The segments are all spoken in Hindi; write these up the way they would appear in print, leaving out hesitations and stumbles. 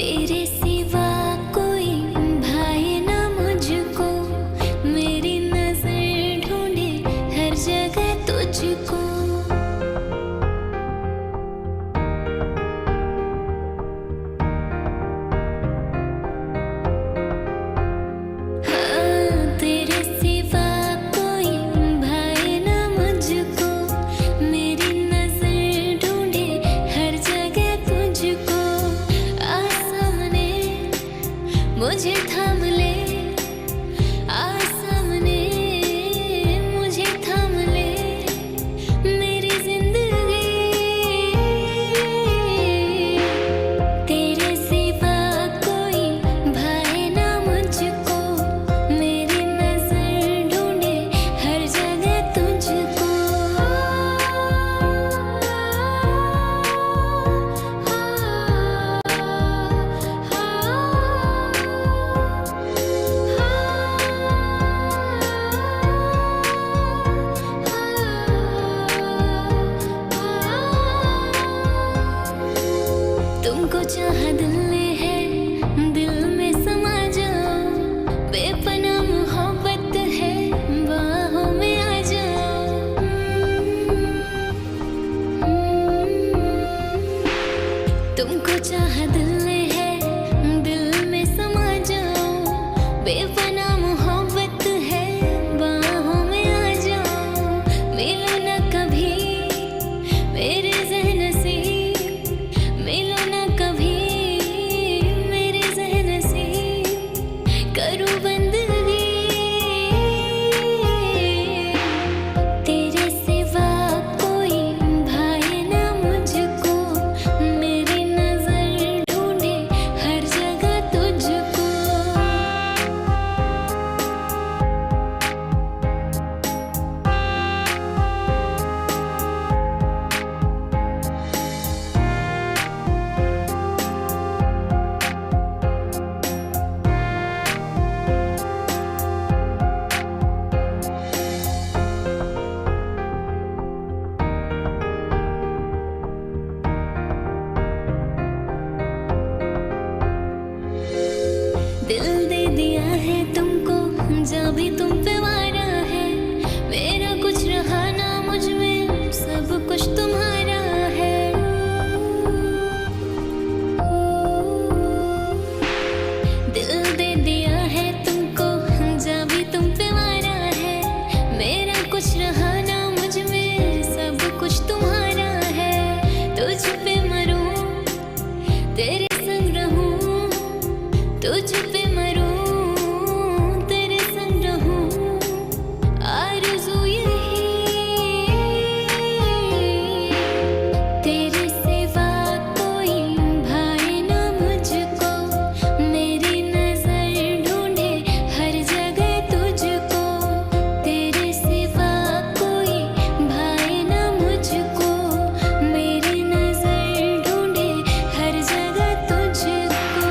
तेरे सिवा कोई भाए ना मुझको, मेरी नजर ढूंढे हर जगह तुझको। मुझे थाम ले आ सामने, मुझे थाम ले मेरी जिंदगी। तेरे सिवा कोई भाए ना मुझको, मेरी नजर ढूंढे हर जगह तुझको। तुमको चाहा दिल ने है, दिल में समा जाओ, बेपनाह मोहब्बत है, बाहों में आ जाओ। तुमको चाहा दिल ने है, दिल में समा जाओ, बेपनाह मोहब्बत है, बाहों में आ जाओ। मिलो ना कभी मेरे ज़हन से, मिलो ना कभी मेरे ज़हन से, करूँ बंदगी। तेरे सिवा कोई भाए ना मुझको, मेरी नजर ढूंढे हर जगह तुझको। दिल दे दिया है तुमको, जब भी तुम पे वारा है, मेरा कुछ रहा ना मुझ में, सब कुछ तुम्हारा है। दिल दे दिया है तुमको, जब भी तुम पे वारा है, मेरा कुछ रहा ना मुझ में, सब कुछ तुम्हारा है। तुझ पे मरूं, तेरे संग रहूं, तुझ पे मरूं, तेरे संग रहूं, आरज़ू यही। तेरे सिवा कोई भाए ना मुझको, मेरी नजर ढूंढे हर जगह तुझको। तेरे सिवा कोई भाए ना मुझको, मेरी नजर ढूंढे हर जगह तुझको।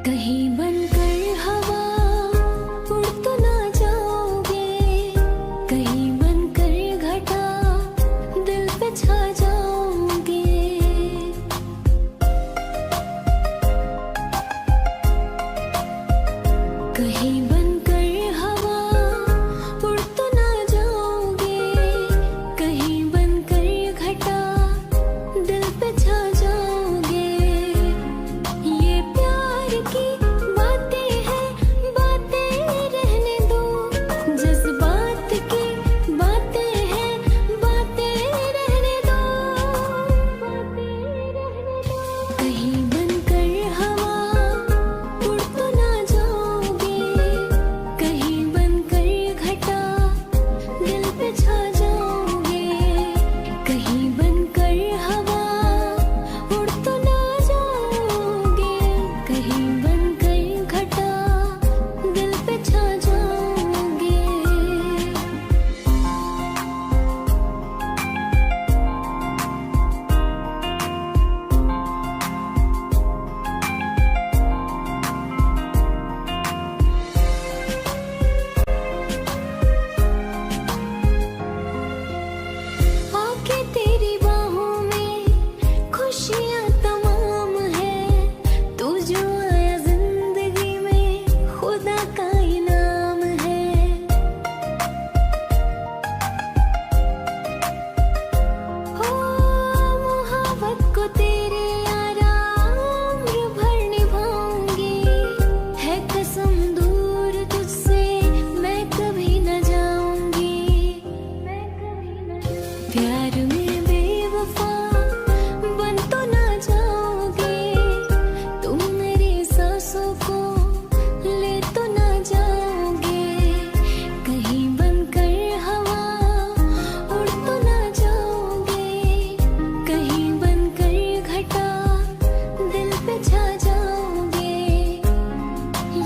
कहीं बनकर हवा उड़ तो ना जाओगे, कहीं बनकर घटा दिल पे छा जाओगे। कहीं बनकर हवा उड़ तो ना जाओगे, कहीं बनकर घटा दिल पे छा जाओगे। ये प्यार की बातें हैं, बातें रहने दो, जज्बात की बातें हैं, बातें रहने दो, बातें रहने दो। कहीं बनकर हवा उड़ तो ना जाओगे, कहीं बनकर घटा दिल पे छा जाओगे। कहीं बनकर हवा उड़ तो ना जाओगे, कहीं बनकर घटा दिल पे छा जाओगे। आके तेरी बाहों में खुशियाँ तमाम है, तू जो आया जिंदगी में खुदा का इनाम है। हो मोहब्बत को तेरे आराम भर निभाऊंगी, है कसम दूर तुझसे मैं कभी न जाऊंगी, मैं कभी न जाऊंगी। प्यार में बेवफा बन तो ना जाओगे, तुम मेरी सांसों को ले तो ना जाओगे। कहीं बनकर हवा उड़ तो ना जाओगे, कहीं बनकर घटा दिल पे छा जाओगे।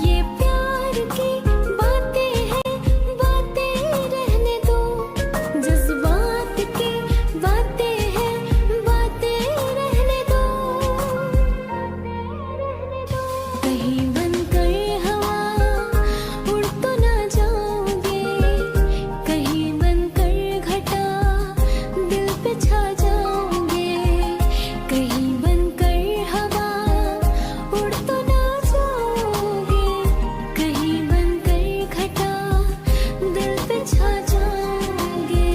ये प्यार की बातें हैं, बातें रहने दो, जज्बात की बातें हैं, बातें रहने दो, बातें रहने दो। कहीं बनकर हवा उड़ तो ना जाओगे, कहीं बनकर घटा दिल पे छा जाओगे। कहीं बनकर हवा उड़ तो ना जाओगे, कहीं बनकर घटा दिल पे छा जाओगे।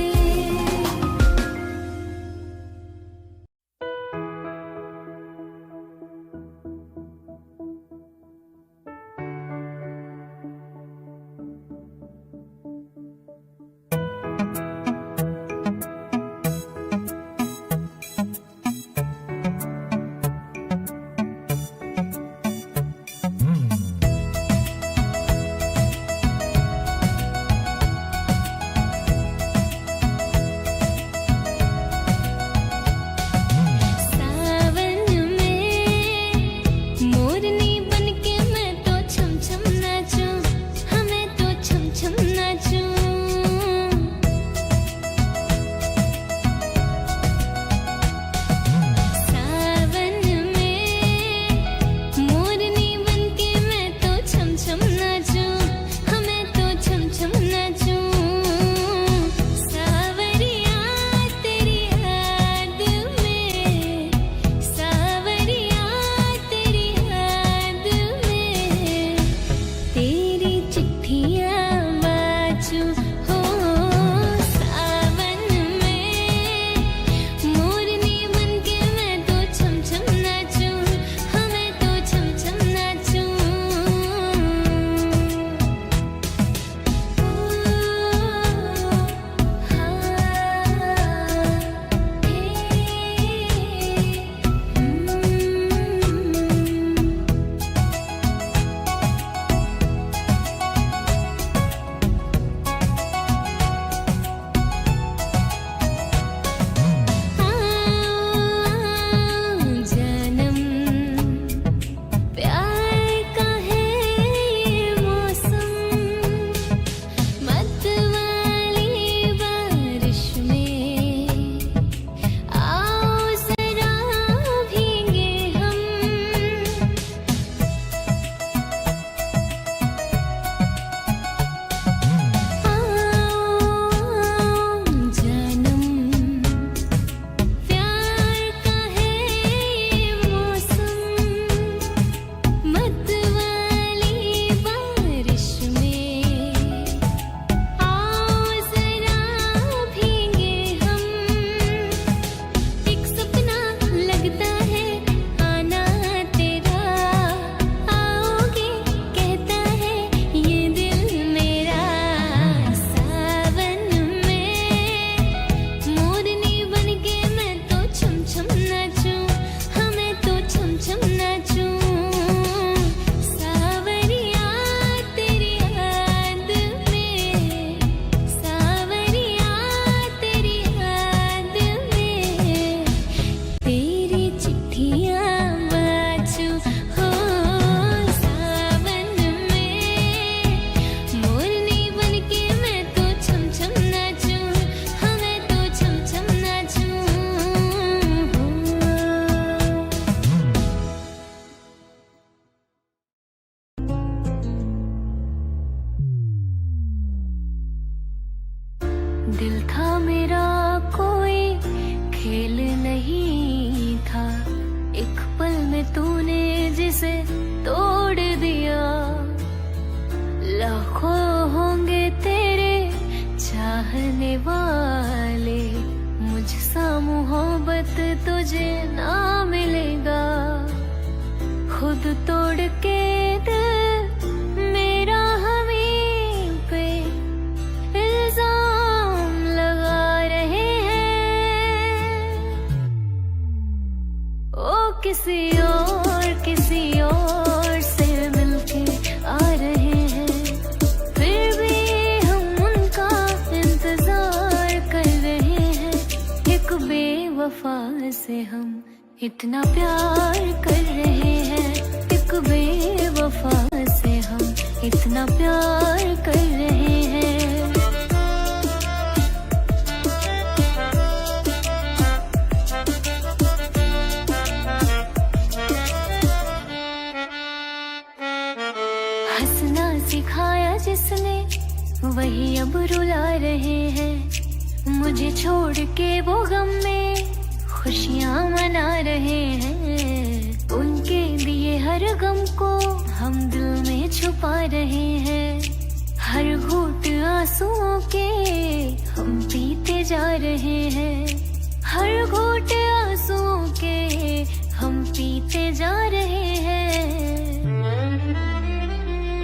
दिल था मेरा कोई खेल नहीं था, एक पल में तूने जिसे तोड़ दिया। लाखों होंगे तेरे चाहने वाले, मुझसा मोहब्बत तुझे ना मिलेगा। खुद तोड़ के दिल मेरा हमें पे इल्जाम लगा रहे हैं। ओ किसी और से मिलके आ रहे हैं, फिर भी हम उनका इंतजार कर रहे हैं। एक बेवफा से हम इतना प्यार कर रहे हैं, एक बेवफा से हम इतना प्यार कर रहे हैं। हंसना सिखाया जिसने वही अब रुला रहे हैं, मुझे छोड़ के वो गम में खुशियाँ मना रहे हैं। उनके दिए हर गम को हम दिल में छुपा रहे हैं, हर घूंट आंसुओं के हम पीते जा रहे हैं, हर घूंट आंसुओं के हम पीते जा रहे हैं।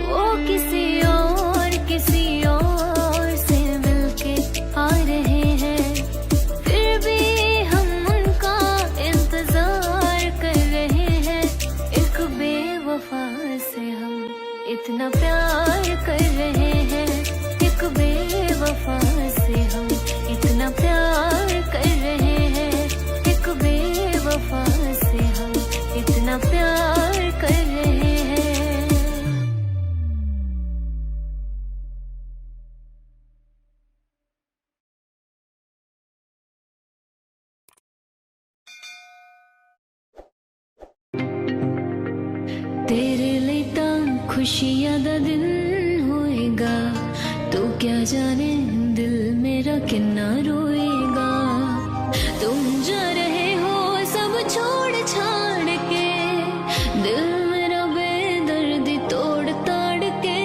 वो किसी और से मिलके आ रहे हैं, फिर भी हम उनका इंतजार कर रहे हैं। एक बेवफा से हम इतना प्यार कर रहे हैं, एक बेवफा से हम इतना प्यार कर रहे हैं, एक बेवफा से हम इतना प्यार कर रहे हैं। तेरे लिए ਤਾਂ खुशियां दा दिन होएगा, तो क्या जाने दिल मेरा कितना रोएगा। तुम जा रहे हो सब छोड़ छाड़ के, दिल मेरा बेदर्दी तोड़ ताड़ के,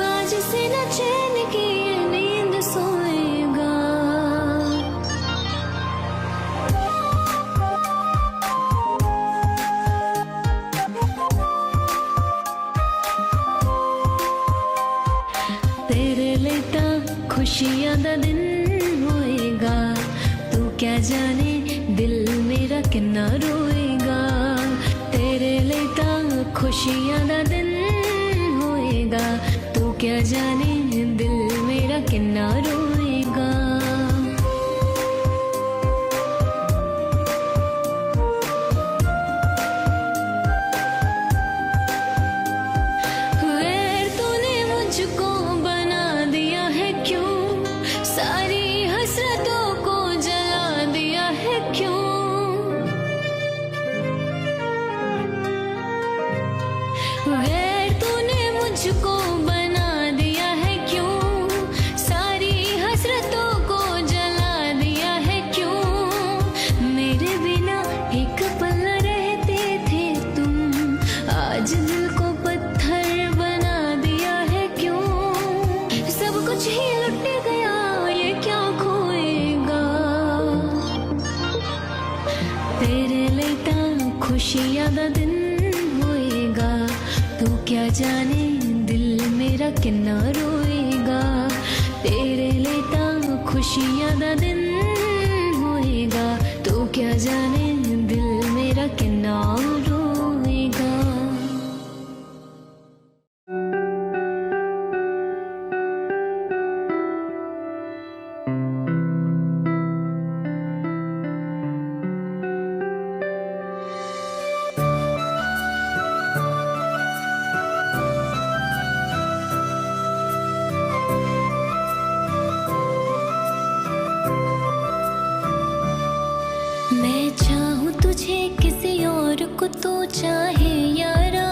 आज से न चैन की नींद सोएगा। तेरे लिए ਤਾਂ खुशियां दा दिन होएगा, तू क्या जाने दिल मेरा कितना रोएगा। तेरे लिए ਤਾਂ खुशियां दा दिन होएगा, तू क्या जाने दिल मेरा कितना रोएगा। गैर तूने मुझको बना दिया है क्यों, सारी हसरतों को जला दिया है क्यों। गैर तूने मुझको बना दिया है क्यों, सारी हसरतों को जला दिया है क्यों। मेरे बिना एक पल न रहते थे तुम, आज दिल को पत्थर बना दिया है क्यों। सब कुछ ही लुट गया, ये क्या खोएगा। तेरे लिए ਤਾਂ खुशियां दा दिन होएगा, तू क्या जाने दिल मेरा कितना रोएगा। तेरे लिए ਤਾਂ खुशियां दा दिन होएगा, तू क्या जाने दिल मेरा कितना रोएगा। मैं चाहूँ तुझे किसी और को तो चाहे यारा,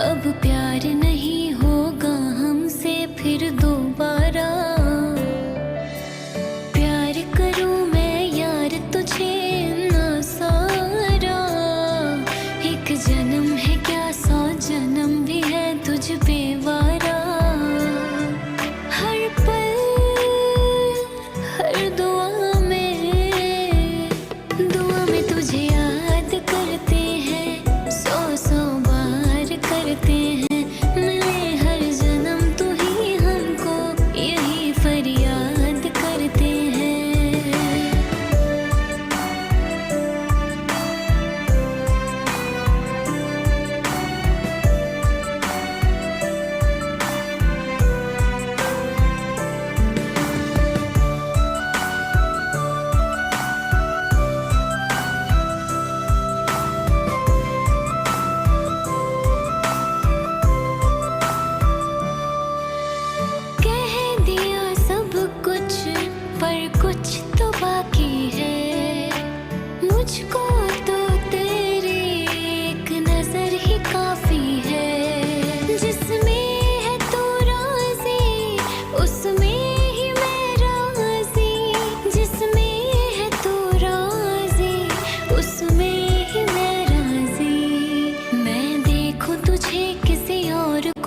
अब प्यार नहीं होगा हमसे फिर दोबारा।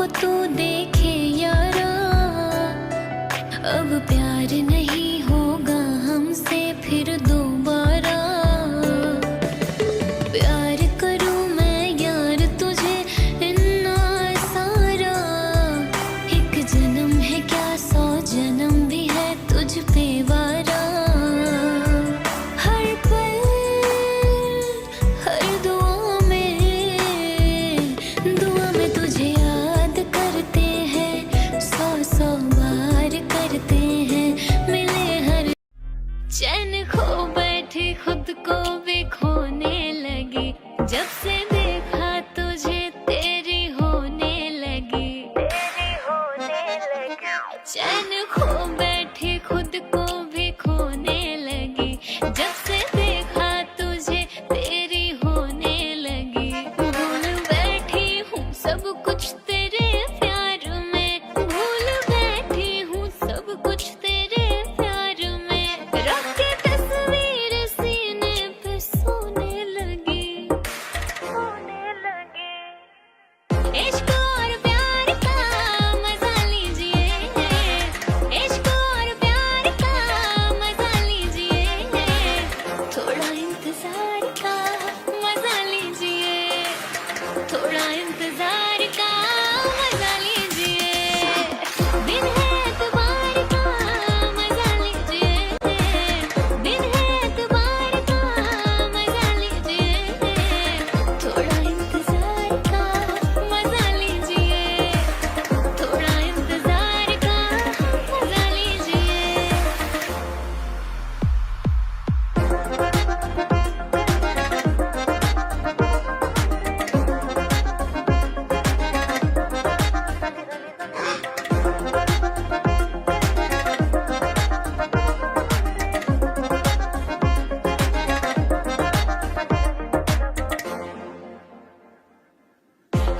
को तू देखे यारा, अब प्यार नहीं होगा हमसे फिर दोबारा। प्यार करूं मैं यार तुझे इतना सारा, एक जन्म है क्या 100 जन्म भी है तुझ पे वारा। हर पल हर दुआ में तुझे याद करते हैं, 100 बार करते हैं मिले हर। चैन खो बैठी खुद को भी खोने लगी, जब से देखा तुझे तेरी होने लगी। चैन खो बैठी खुद को भी खोने लगी, जब से देखा तुझे तेरी होने लगी। भूल बैठी हूँ सब कुछ तेरे प्यार में, भूल बैठी हूँ सब कुछ तेरे प्यार में। रख के तस्वीर सीने पे सोने लगी। इश्क और प्यार का मजा लीजिए, इश्क और प्यार का मजा लीजिए, थोड़ा इंतजार का मजा लीजिए, थोड़ा इंतजार का मजा लीजिए। दिन है एतबार का मजा लीजिए, दिन है एतबार का मजा लीजिए, थोड़ा इंतजार का मजा लीजिए, थोड़ा इंतजार का मजा लीजिए।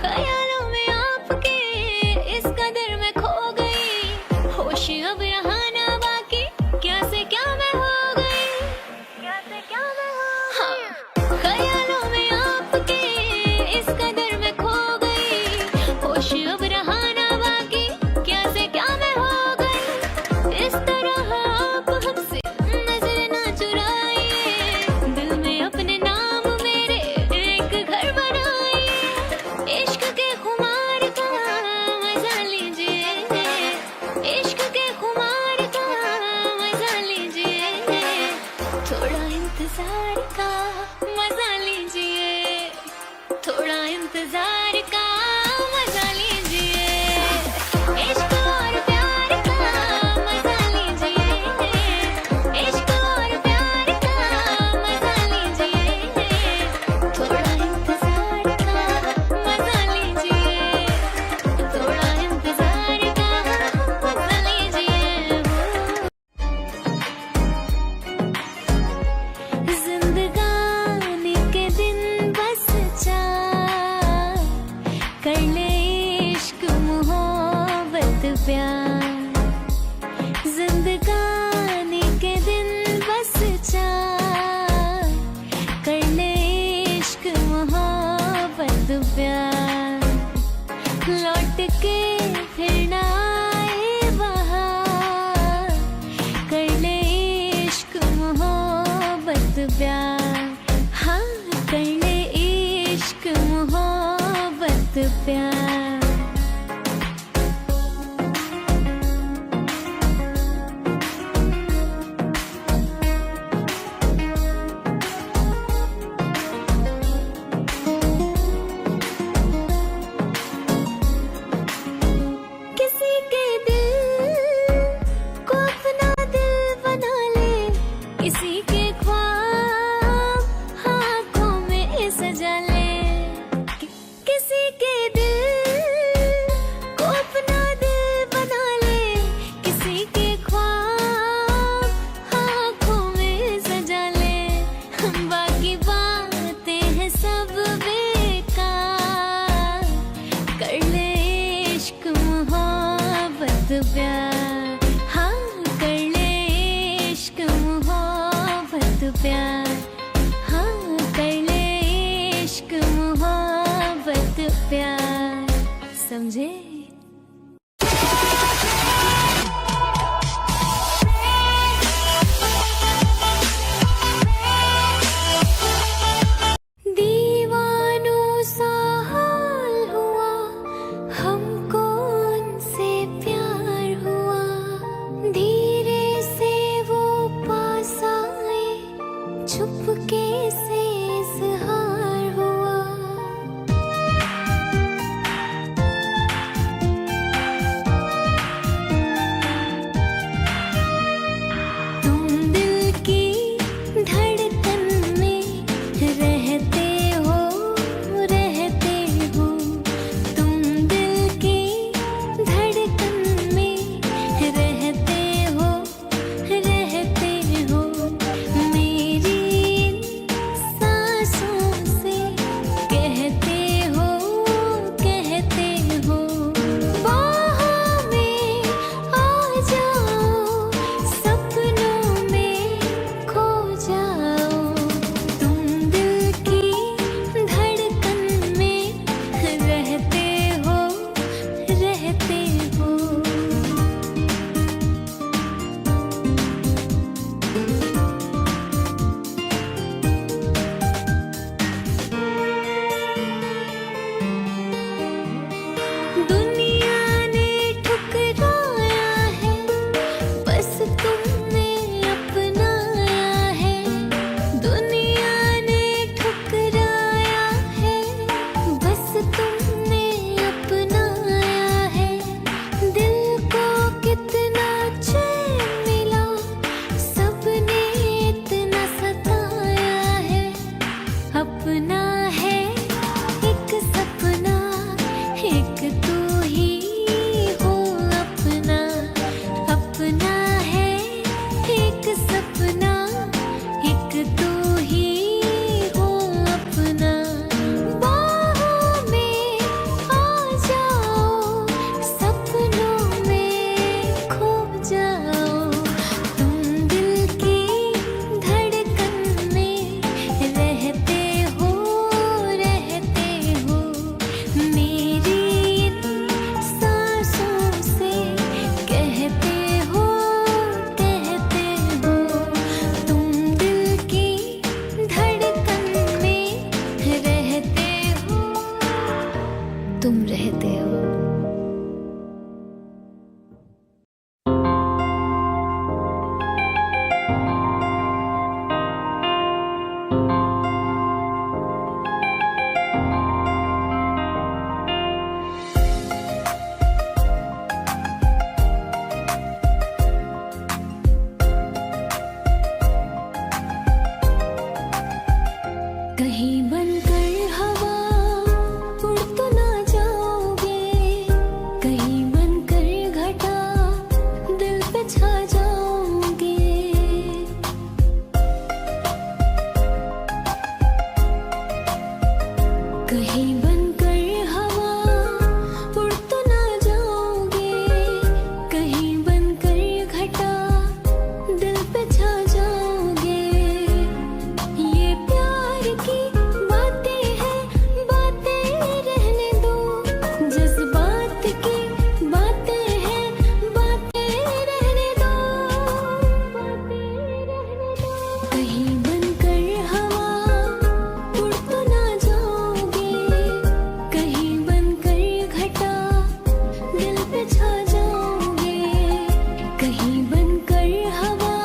ख्यालों में आपके इस कदर में खो गई, होश अब यहाँ ना बाकी, क्या से क्या मैं हो गई, क्या से क्या मैं हो गई। ख्यालों में आपके इस कदर में खो गई, होश अब रहा ना बाकी, क्या से क्या मैं हो गई। इस तरह आप हमसे नजर ना चुराइए, दिल में अपने नाम मेरे एक घर बनाइए। इश्क के खुमार का मजा लीजिए, इश्क के खुमार का मजा लीजिए, थोड़ा इंतजार का मजा लीजिए, थोड़ा इंतजार का मजा लीजिए। इश्क और प्यार का मजा लीजिए, इश्क और प्यार का मजा लीजिए, थोड़ा इंतजार का मजा लीजिए, थोड़ा इंतजार का मजा लीजिए। जिंदगानी के दिन बस चार, कर ले इश्क मोहब्बत प्यार। जिंदगानी के दिन बस चार, कर ले इश्क मोहब्बत प्यार। लौट के फिर ना आए बहार, कर ले इश्क मोहब्बत प्यार। हाँ कर ले इश्क मोहब्बत प्यार। किसी के दिल को अपना दिल बना ले, किसी के ख्वाब आँखों में सजा ले। किसी के दिल को अपना दिल बना ले, किसी के ख्वाब आँखों में सजा ले। बाकी बातें हैं सब बेकार, कर ले इश्क मोहब्बत प्यार। हाँ कर ले इश्क मोहब्बत प्यार। हाँ कर ले इश्क मोहब्बत प्यार। समझे? तुम रहते हो। कहीं बनकर हवा उड़ तो ना जाओगे, कहीं बनकर घटा दिल पे छा जाओगे। कहीं बनकर हवा उड़ तो ना जाओगे, कहीं बनकर घटा दिल पे छा जाओगे। ये प्यार की बातें हैं, बातें रहने दो, जज्बात की बातें हैं, बातें रहने दो, बातें रहने दो। कहीं बनकर हवा उड़ तो ना जाओगे, कहीं बनकर घटा दिल पे छा जाओगे। कहीं बनकर हवा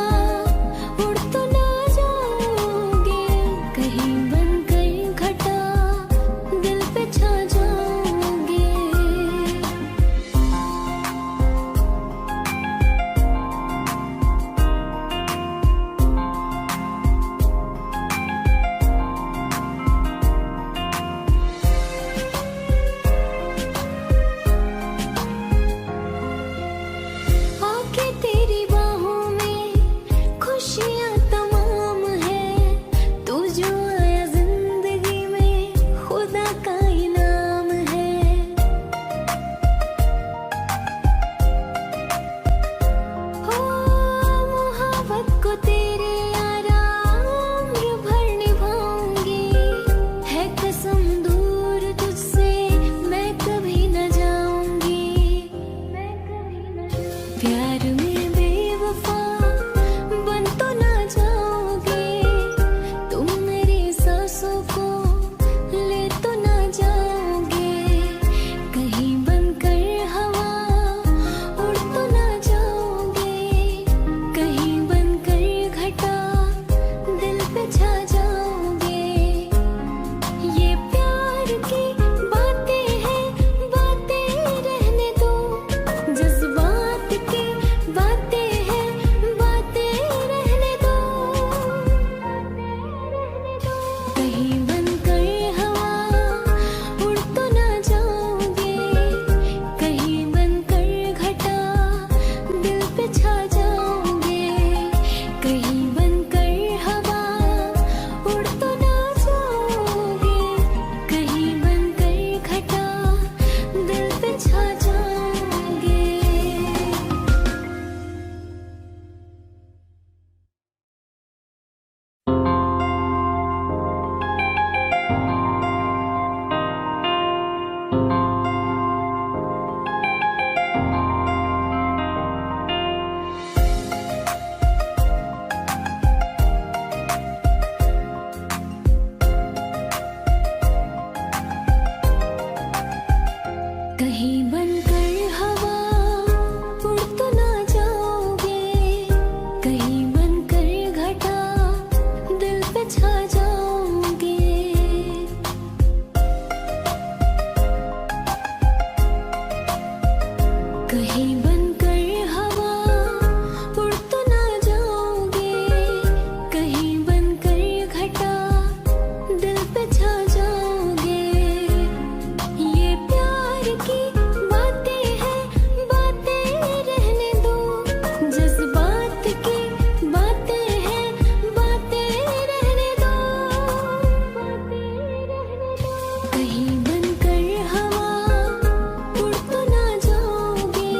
उड़ तो ना जाओगे, कहीं बनकर घटा दिल पे छा जाओगे। आके तेरी बाहों में खुशियाँ तमाम है, तू जो आया जिंदगी में खुदा का इनाम है। हो मोहब्बत को तेरे यारा उम्र भर निभाऊंगी, है कसम दूर तुझसे मैं कभी न जाऊंगी, मैं कभी न जाऊंगी। प्यार में बेवफा बन तो ना जाओगे, तुम मेरी सांसों को ले तो ना जाओगे। कहीं बनकर हवा उड़ तो ना जाओगे, कहीं बनकर घटा दिल पे छा जाओगे। ये प्यार की बातें हैं, बातें रहने दो, जज्बात की बातें हैं, बातें रहने दो, बातें रहने दो। कहीं बनकर हवा उड़ तो ना जाओगे, कहीं बनकर घटा दिल पे छा जाओगे। कहीं बनकर हवा उड़ तो ना जाओगे, कहीं बनकर घटा दिल पे छा जाओगे। कहीं बनकर हवा उड़ तो ना जाओगे, कहीं बनकर घटा दिल पे छा जाओगे। कहीं बनकर हवा उड़ तो ना जाओगे, कहीं बनकर घटा दिल पे छा जाओगे। ये प्यार की बातें हैं, बातें रहने दो, जज्बात की बातें हैं, बातें रहने दो, बातें रहने दो। कहीं बनकर हवा उड़ तो ना जाओगे,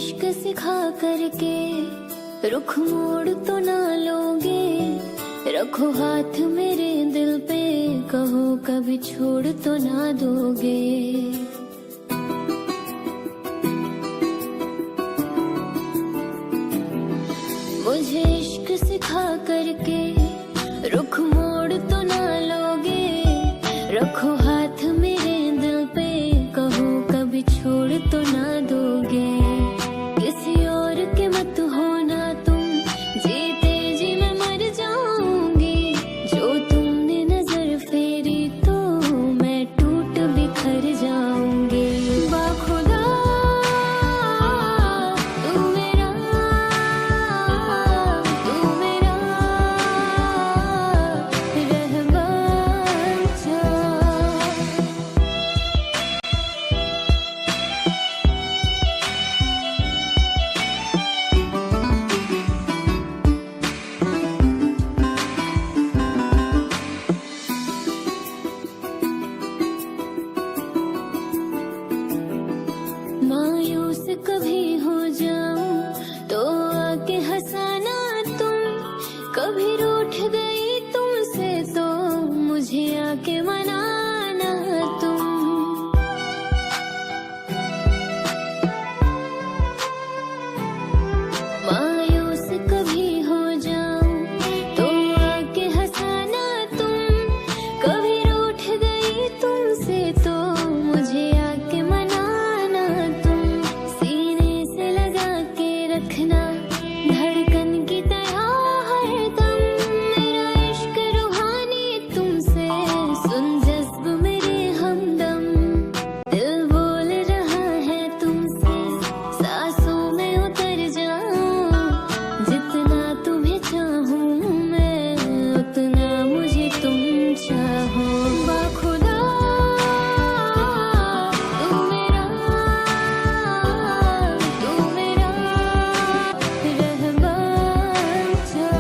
इश्क सिखा करके रुख मोड़ तो ना लोगे, रखो हाथ मेरे दिल पे, कहो कभी छोड़ तो ना दोगे। मुझे इश्क सिखा करके रुख मोड़ तो ना लोगे, रखो हाथ मेरे दिल पे, कहो कभी छोड़ तो ना दोगे। किसी और के मत होना तुम, जीते जी मैं मर जाऊंगी। जो तुमने नजर फेरी तो मैं टूट बिखर जाऊंगी। बाखुदा तू मेरा रहमान था। मायूस कभी हो जाऊं तो आके हंसाना तुम, कभी रूठ गई तुमसे तो मुझे आके मनाना तुम। मायूस कभी हो जाऊं तो आके हंसाना तुम, कभी रूठ गई तुमसे तो मुझे आके मनाना तुम। सीने से लगा के रखना धड़कन की तरह हरदम, मेरा इश्क रूहानी तुमसे, सुन जज्ब मेरे हमदम। दिल बोल रहा है तुमसे, सांसों में उतर जाऊं। जितना तुम्हें चाहूं मैं, उतना मुझे तुम चाहो। बाखुदा तू मेरा रहमान था।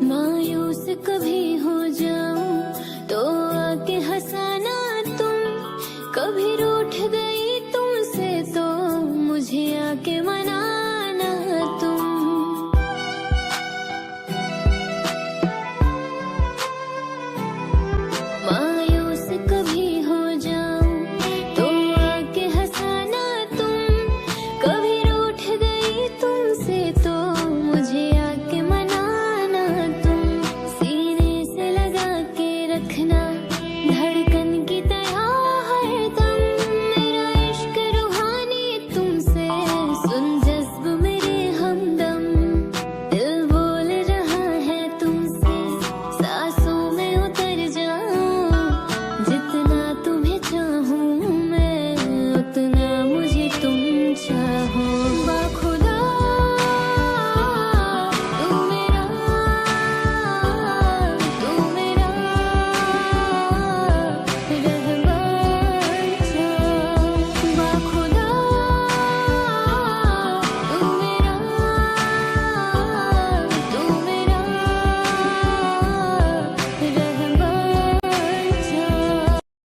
मायूस कभी हो जाऊं तो आके हंसाना तुम, कभी रूठ गई तुमसे तो मुझे आके मनाना तुम। मायूस कभी हो जाऊं तो आके हंसाना तुम, कभी रूठ गई तुमसे तो मुझे आके मनाना तुम। सीने से लगा के रखना धड़कन की तरह हरदम, मेरा इश्क रूहानी तुमसे, सुन जज्ब मेरे हमदम। दिल बोल रहा है तुमसे, सांसों में उतर जाऊं। जितना तुम्हें चाहूं मैं, उतना मुझे तुम चाहो। बाखुदा तू मेरा रहमान था। बाखुदा तू मेरा रहमान था।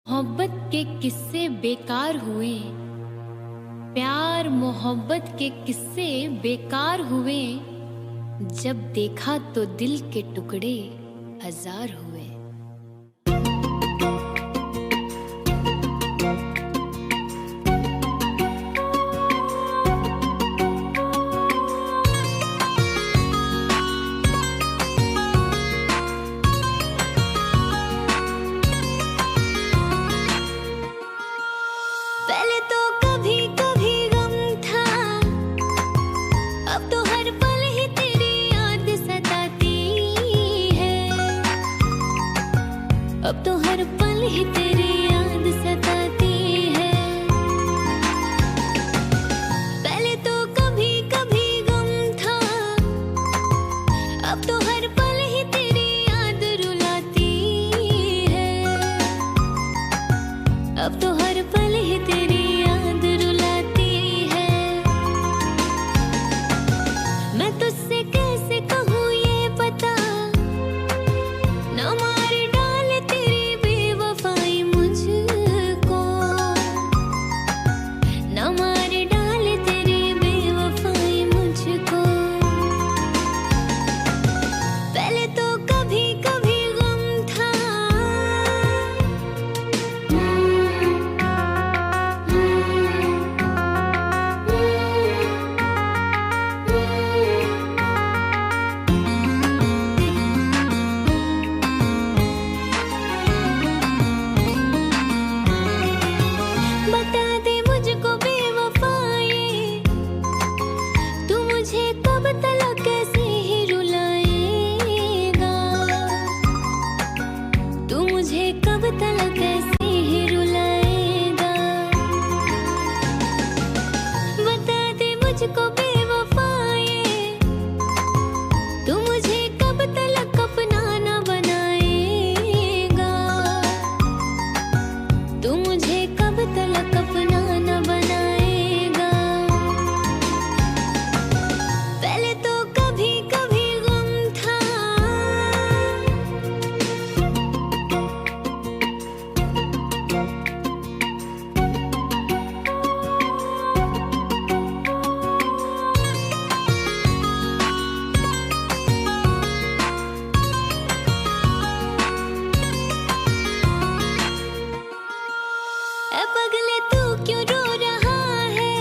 मोहब्बत के किस्से बेकार हुए, प्यार मोहब्बत के किस्से बेकार हुए, जब देखा तो दिल के टुकड़े हजार हुए। पहले तो कभी कभी गम था, अब तो हर पल ही तेरी याद सताती है। अब तो हर पल ही तेरी याद सताती है। पहले तो कभी कभी गम था, अब तो हर पल ही तेरी याद रुलाती है। अब तो हर पल ही तेरी याद रुलाती है। मैं तुझसे कैसे कहूँ ये पता, न मार डाले तेरी बेवफाई मुझको, न मार डाले तेरी बेवफाई मुझको। पहले तो कभी कभी गम था, बता दे मुझको बेवफाई, तू मुझे कब तलक कैसे ही रुलाएगा, तू मुझे कब तलक कैसे ही रुलाएगा। बता दे मुझको बेवफाई, तू मुझे कब तलक अपना न बनाएगा, तू मुझे कब तलक अपना न बनाएगा। पहले तो कभी कभी गम था, ए पगले तू क्यों रो रहा है,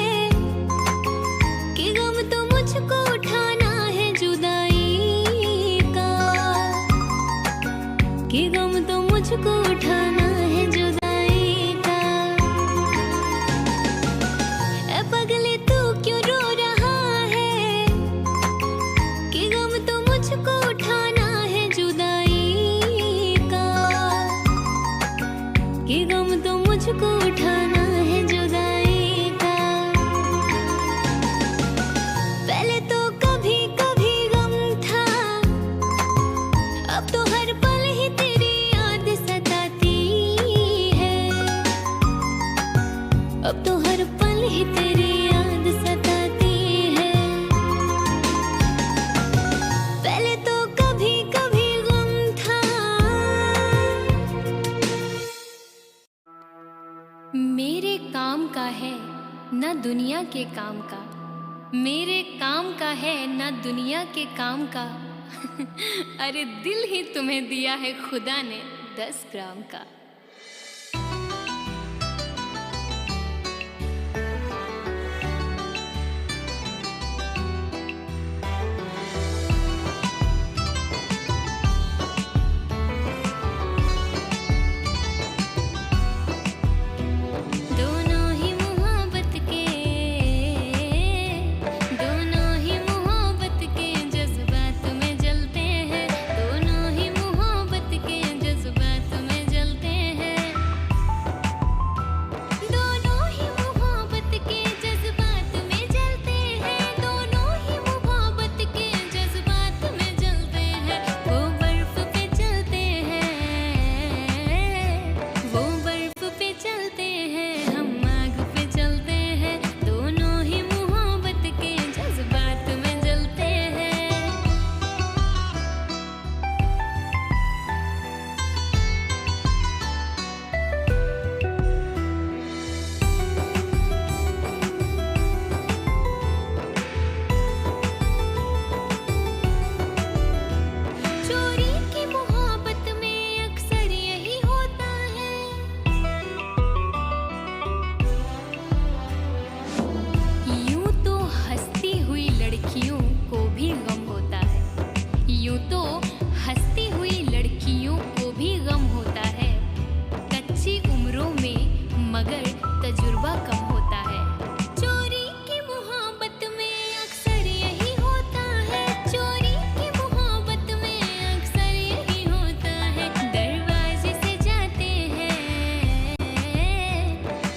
कि गम तो मुझको उठाना है जुदाई का, कि गम तो मुझको उठाना है जुदाई का। ए पगले तू क्यों रो रहा है, कि गम तो मुझको उठाना है जुदाई का, कि गम तो मुझको उठाना है जुदाई का। पहले तो कभी कभी गम था, अब तो हर पल ही तेरी याद सताती है, अब तो हर पल ही तेरी याद सताती है। पहले तो कभी कभी गम था। मेरे काम का है न दुनिया के काम का, मेरे काम का है न दुनिया के काम का। अरे दिल ही तुम्हें दिया है खुदा ने 10 ग्राम का। दोनों ही मोहब्बत के, दोनों ही मोहब्बत के जज्बात में जलते हैं, दोनों ही मोहब्बत के जज्बात में जलते हैं, दोनों ही मोहब्बत के जज्बात में जलते हैं, दोनों ही मोहब्बत के जज्बात में जलते हैं। वो बर्फ पे चलते हैं, वो बर्फ पे चलते हैं, हम आग पे चलते हैं, दोनों ही मोहब्बत के जज्बात में जलते हैं। चोरी की मोहब्बत में अक्सर यही होता है, यूं तो हंसती हुई लड़कियों को भी गम होता है, यूं तो हंसती हुई लड़कियों को भी गम होता है। कच्ची उम्रों में मगर तजुर्बा कम होता है। चोरी की मोहब्बत में अक्सर यही होता है, चोरी की मोहब्बत में अक्सर यही होता है। दरवाजे से जाते हैं,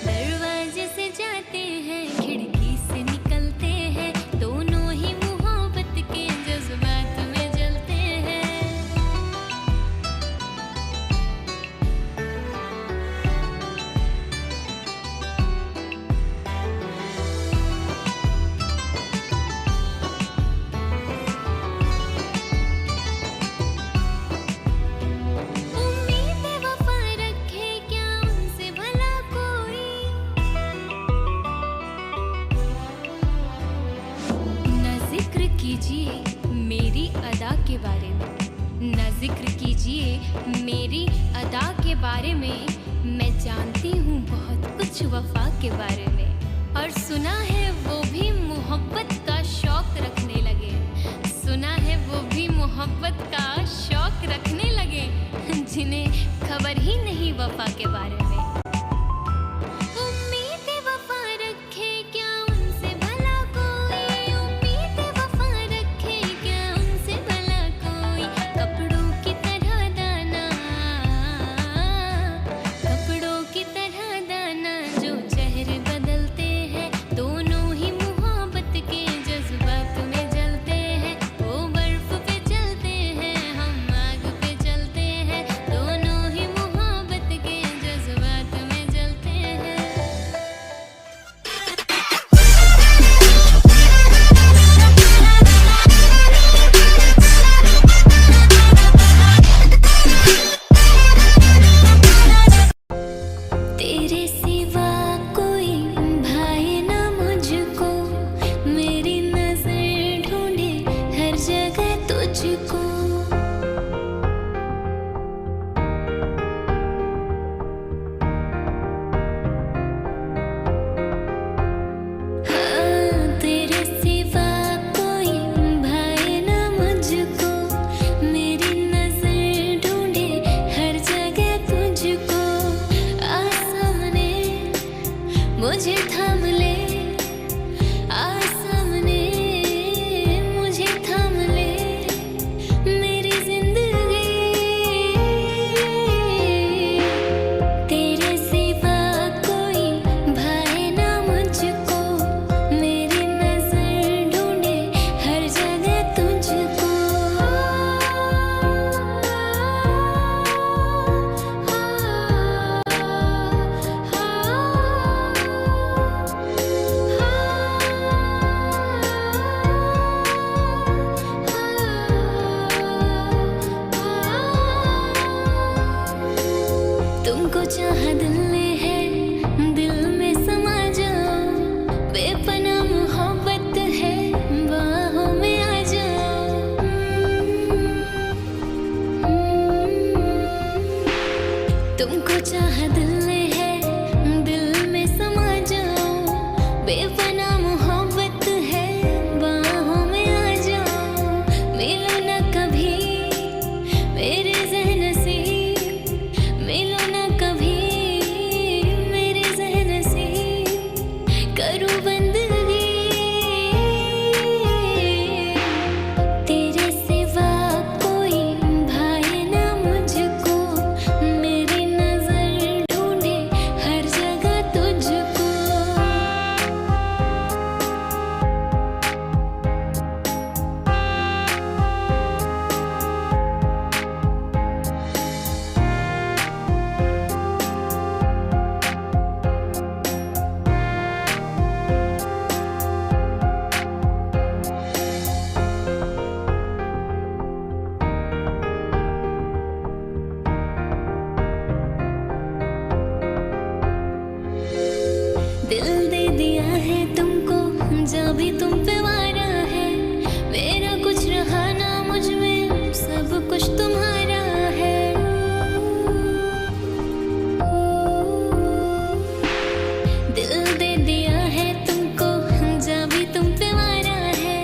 दरवाजे से जाते हैं, खिड़की से निकलते हैं, दोनों ही मोहब्बत के जज्बात में जलते हैं। के बारे में, ना जिक्र कीजिए मेरी अदा के बारे में। मैं जानती हूँ बहुत कुछ वफा के बारे में, और सुना है वो भी मोहब्बत का शौक रखने लगे। सुना है वो भी मोहब्बत का शौक रखने लगे, जिन्हें खबर ही नहीं वफा के बारे में। मुझे थाम ले आसमाने, मुझे थाम ले मेरी जिंदगी। तेरे सिवा कोई भाए ना मुझको, मेरी नजर ढूंढे हर जगह तुझको। तुमको चाहा दिल ने है, दिल में समा जाओ। बेपनाह मोहब्बत है, बाहों में आ जाओ। तुमको चाहा दिल ने है, दिल में समा जाओ। बेपनाह मोहब्बत है, बाहों में आ जाओ। मिलो ना कभी मेरे ज़हन से, मिलो ना कभी मेरे ज़हन से। करूँ बंदगी तेरे सिवा कोई भाए ना मुझको, मेरी नजर ढूंढे हर जगह तुझको। दिल दे दिया है तुमको, जब भी तुम पे वारा है। मेरा कुछ रहा ना मुझ में, सब कुछ तुम्हारा है। दिल दे दिया है तुमको, जब भी तुम पे वारा है।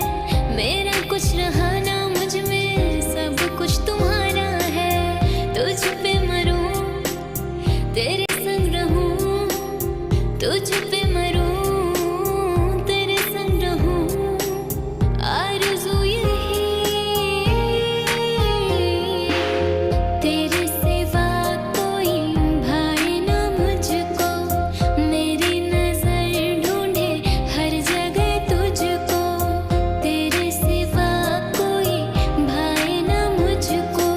मेरा कुछ रहा ना मुझ में, सब कुछ तुम्हारा है। तुझ पे मरूं, तेरे संग रहूं, तुझ पे मरूं, तेरे संग रहूं। आरज़ू यही तेरे सिवा कोई भाए ना मुझको, मेरी नजर ढूंढे हर जगह तुझको। तेरे सिवा कोई भाए ना मुझको,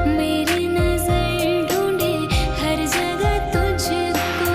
मेरी नजर ढूंढे हर जगह तुझको।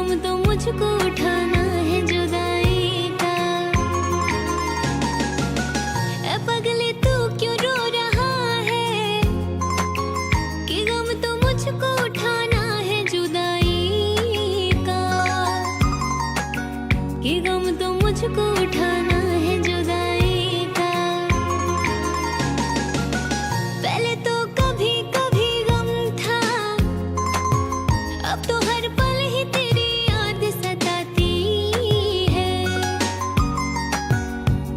गम तो मुझको उठाना है जुदाई का। ऐ पगले तू क्यों रो रहा है, कि गम तो मुझको उठाना है जुदाई का, कि गम तो मुझको उठाना है जुदाई का। पहले तो कभी कभी गम था, अब तो हर पल ही तेरी याद सताती है,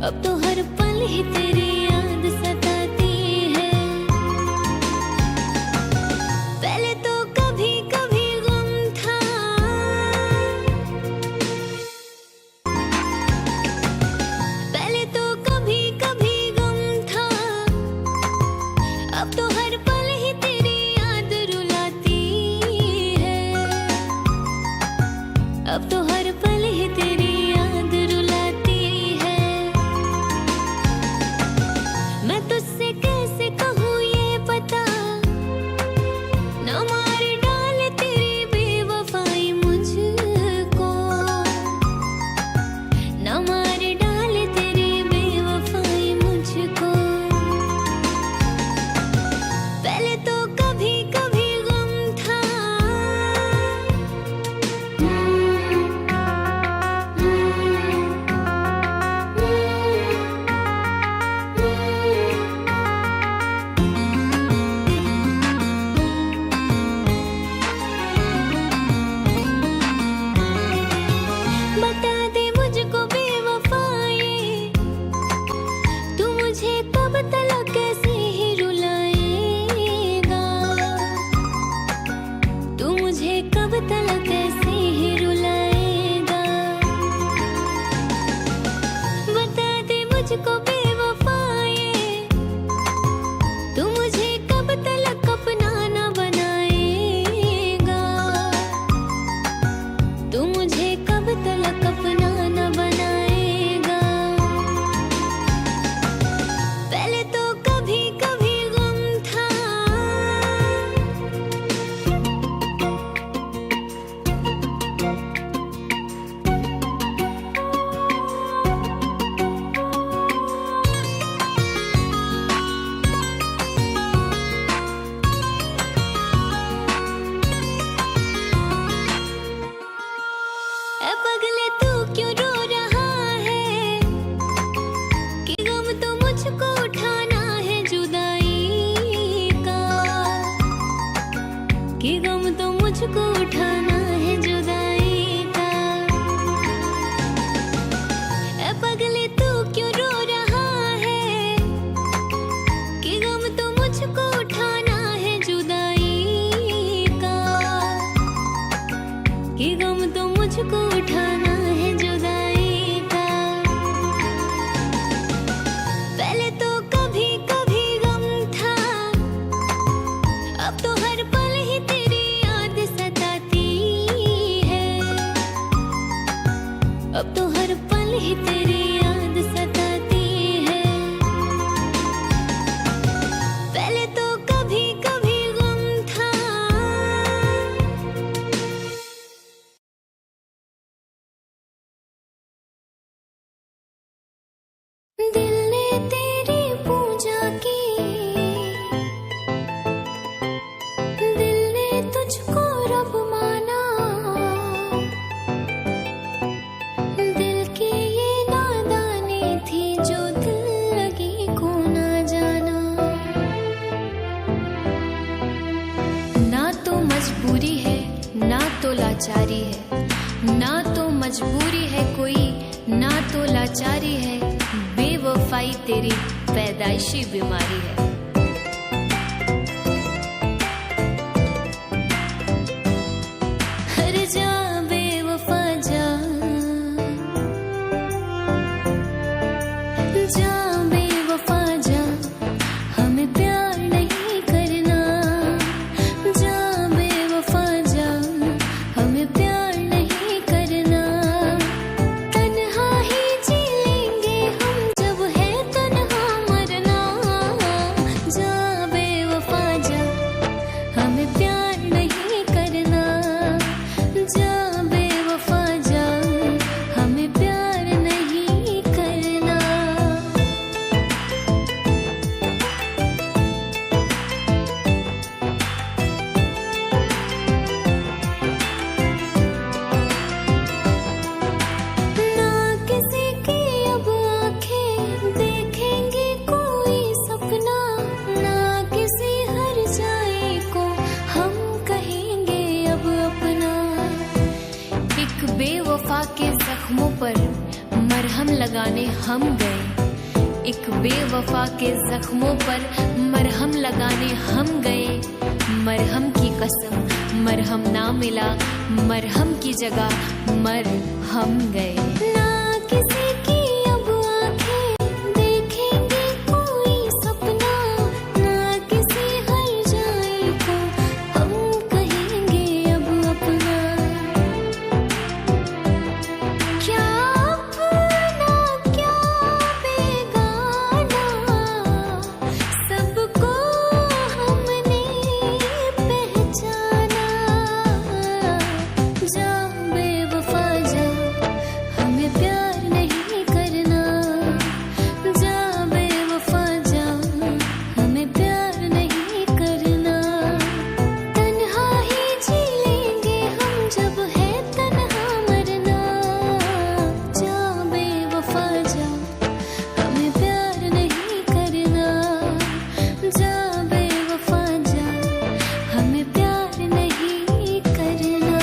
अब तो हर पल ही तेरी याद सताती है। पहले तो कभी कभी गम था, पहले तो कभी कभी गम था, अब तो हर पल ही तेरी याद रुलाती है, अब तो हर पल ही तेरी याद रुलाती है। मैं तुझसे कैसे कहूँ ये पता, ना मार डाले तेरी बेवफाई मुझको, ना मार डाले तेरी बेवफाई मुझको। पहले तो कभी कभी गम था, बता दे मुझको बेवफाए, तू मुझे कब तलक कैसे ही रुलाएगा, तू मुझे कब तलक कैसे ही रुलाएगा। बता दे मुझको बेवफाए, तू मुझे कब तलक अपना न बनाएगा, तू मुझे कब तलक अपना न बनाएगा। पहले तो कभी कभी गम था, ऐ पगले तू क्यों रो रहा है, कि गम तो मुझको उठाना है जुदाई का, कि गम तो मुझको उठाना है जुदाई का। ऐ पगले तू क्यों रो रहा है, कि गम तो मुझको उठाना है जुदाई का, कि गम तो मुझको उठाना है जुदाई का। पहले तो कभी कभी गम था, अब तो हर पल ही तेरी याद सताती है, अब तो हर पल ही तेरी याद सताती है। पहले तो कभी कभी गम था, दिल ने तेरी पूजा की, दिल ने तुझको रब माना, दिल की ये नादानी थी जो दिल लगी को ना जाना। ना तो मजबूरी है ना तो लाचारी है, ना तो मजबूरी है कोई ना तो लाचारी है, बेवफाई तेरी पैदाइशी बीमारी है। हर जा बेवफा जा, जा बेवफा जा, हमें प्यार नहीं करना, जा बेवफा जा, हमें प्यार नहीं करना। तन्हा ही जी लेंगे हम जब है तन्हा मरना, बेवफा के जख्मों पर मरहम लगाने हम गए, एक बेवफा के जख्मों पर मरहम लगाने हम गए। मरहम की कसम मरहम ना मिला, मरहम की जगह मरहम गए। ना किसी की अब आंखें देखेंगे कोई सपना, ना किसी हर जाए को हम कहेंगे अब अपना। क्या अपना क्या बेगाना, सबको हमने पहचाना। जा बेवफा जा, हमें प्यार नहीं करना। जा बेवफा जा, हमें प्यार नहीं करना। तन्हा ही जी लेंगे हम जब है तन्हा मरना। जा बेवफा जा, हमें प्यार नहीं करना। जा बेवफा जा, हमें प्यार नहीं करना।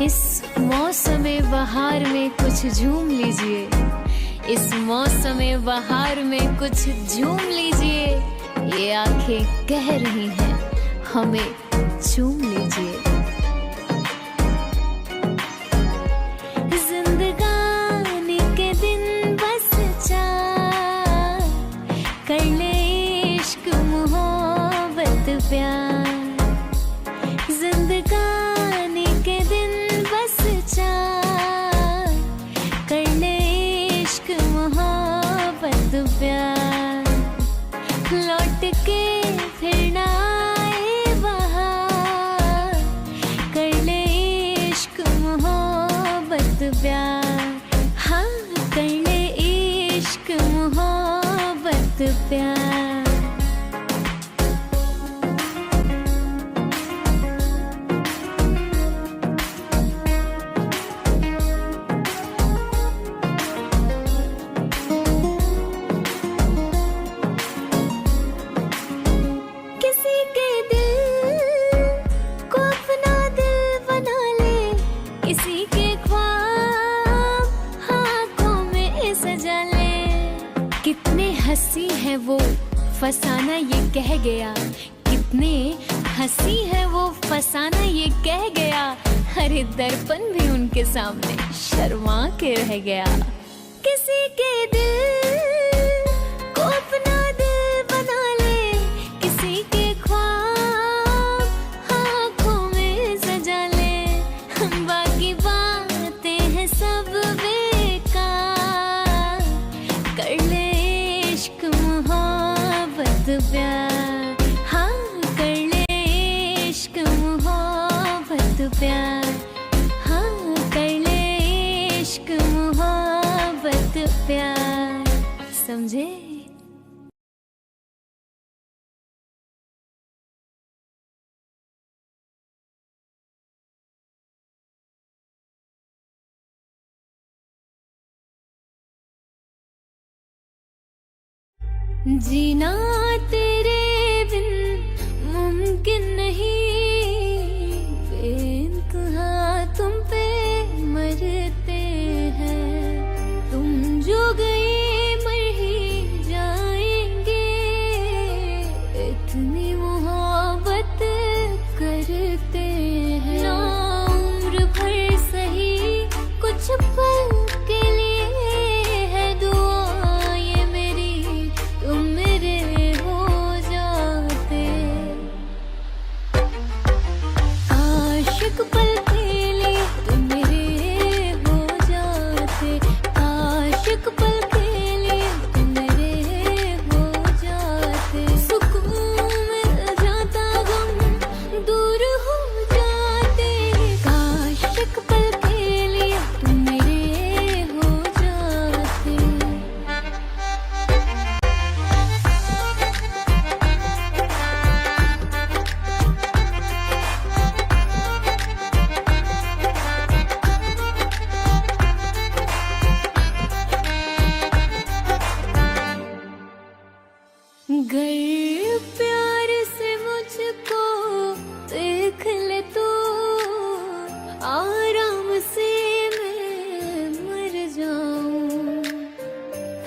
इस मौसमे बहार में कुछ झूम लीजिए, इस मौसमे बहार में कुछ झूम लीजिए। ये आंखें कह रही हैं हमें चूम लीजिए। जिंदगानी के दिन बस चार, कर ले इश्क मोहब्बत प्यार। जिंदगानी के दिन बस चार, कर ले इश्क मोहब्बत प्यार। लौट के फिर ना आए बहार, कर ले इश्क मोहब्बत प्यार। हाँ, कर ले इश्क मोहब्बत प्यार। किसी के ख्वाब हाथों में कितने हंसी है वो फसाना ये कह गया, कितने हंसी है वो फसाना ये कह गया। अरे दर्पण भी उनके सामने शर्मा के रह गया। किसी के दिल को अपना दिल बना ले, किसी के ख्वाब आँखों में सजा ले। बाकी बातें हैं सब बेकार, कर ले इश्क मोहब्बत प्यार। हाँ कर ले इश्क मोहब्बत प्यार, हाँ कर ले इश्क मोहब्बत प्यार। समझे? जीना तेरे बिन मुमकिन नहीं, बेइंतहा तुम पे मरते हैं। तुम जो गए मर ही जाएंगे, इतनी मोहब्बत करते हैं। ना उम्र भर सही कुछ पल के लिए है दुआ ये मेरी, तुम मेरे हो जाते। आशिक पल के लिए तुम मेरे हो जाते, आशिक पल के लिए तुम मेरे हो जाते। सुकून मिल जाता गम दूर हो जाते, आशिक पल के लिए तुम मेरे हो जाते। गर प्यार से मुझको देख ले तो आराम से मैं मर जाऊं।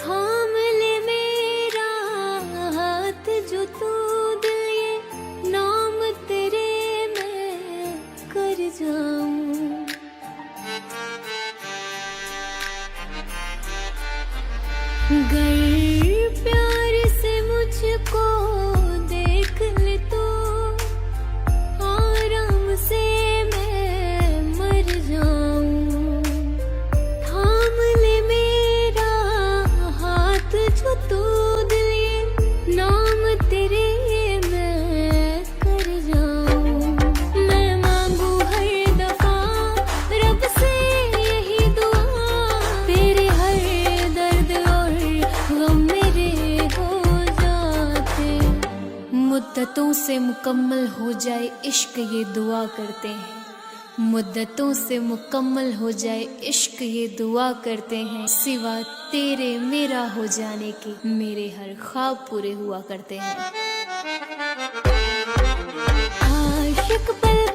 थाम ले मेरा हाथ जो तू दिल ये नाम तेरे मैं कर जाऊं। गर प्यार से मुझको देख ले तो आराम से मैं मर जाऊं। थाम ले मेरा हाथ जो तू दिल ये नाम तेरे मैं कर जाऊं। मैं मांगू हर दफा रब से यही दुआ, तेरे हर दर्द और गम मेरे हो जाते। मुद्दतों से मुकम्मल हो जाए इश्क ये दुआ करते हैं, मुद्दतों से मुकम्मल हो जाए इश्क ये दुआ करते हैं। सिवा तेरे मेरा हो जाने के मेरे हर ख्वाब पूरे हुआ करते हैं। आशिक पल